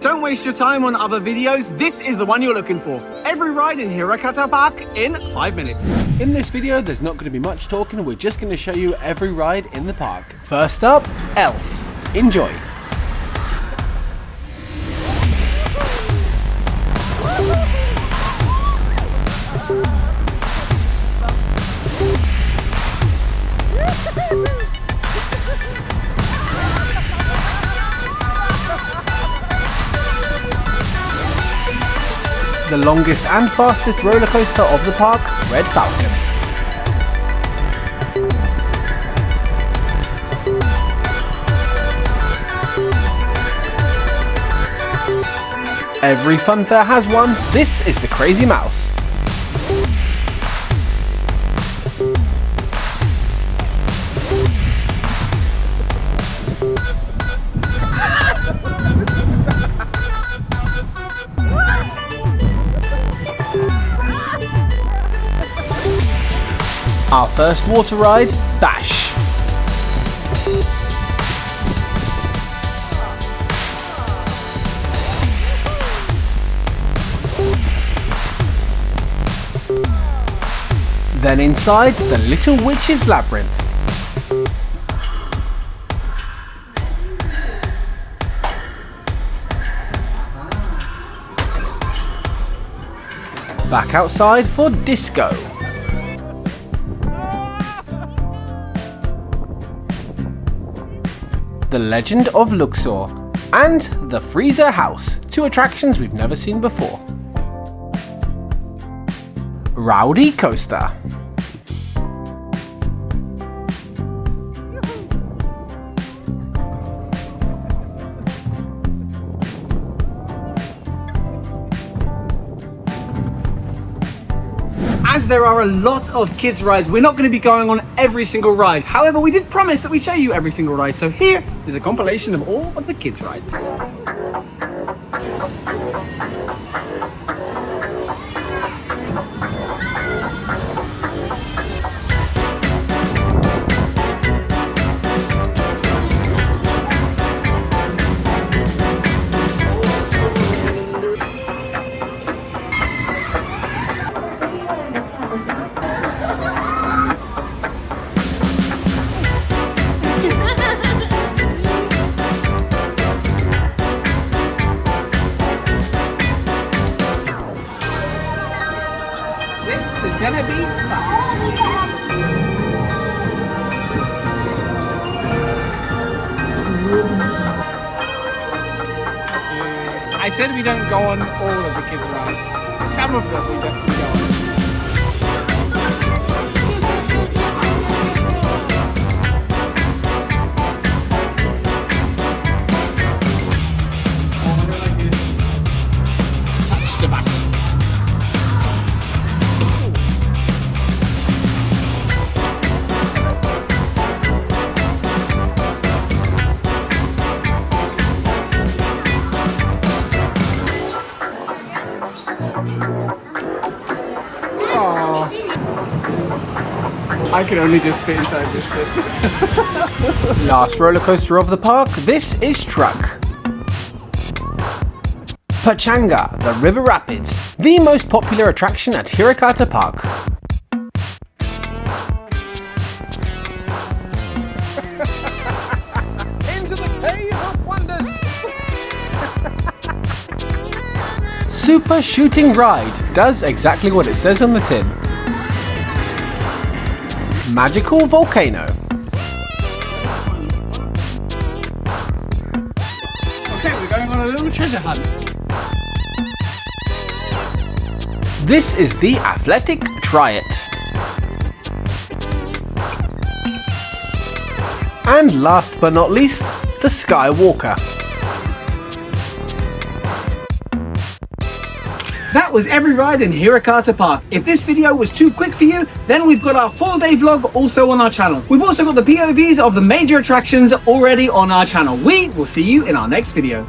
Don't waste your time on other videos, this is the one you're looking for. Every ride in Hirakata Park in 5 minutes. In this video, there's not going to be much talking, we're just going to show you every ride in the park. First up, Elf. Enjoy. The longest and fastest roller coaster of the park, Red Falcon. Every funfair has one. This is the Crazy Mouse. Our first water ride, Bash. Then inside, the Little Witch's Labyrinth. Back outside for Disco. The Legend of Luxor, and the Freezer House, two attractions we've never seen before. Rowdy Coaster. As there are a lot of kids rides, we're not going to be going on every single ride. However, we did promise that we show you every single ride, so here is a compilation of all of the kids rides. It's gonna be fun. I said we don't go on all of the kids' rides. Some of them we definitely go on. Touch the button. I can only just fit inside this bit. Last roller coaster of the park, this is Truck. Pachanga, the River Rapids, the most popular attraction at Hirakata Park. Into the Cave of Wonders! Super Shooting Ride does exactly what it says on the tin. Magical Volcano. Okay, we're going on a little treasure hunt. This is the Athletic Try It. And last but not least, the Skywalker. That was every ride in Hirakata Park. If this video was too quick for you, then we've got our full-day vlog also on our channel. We've also got the POVs of the major attractions already on our channel. We will see you in our next video.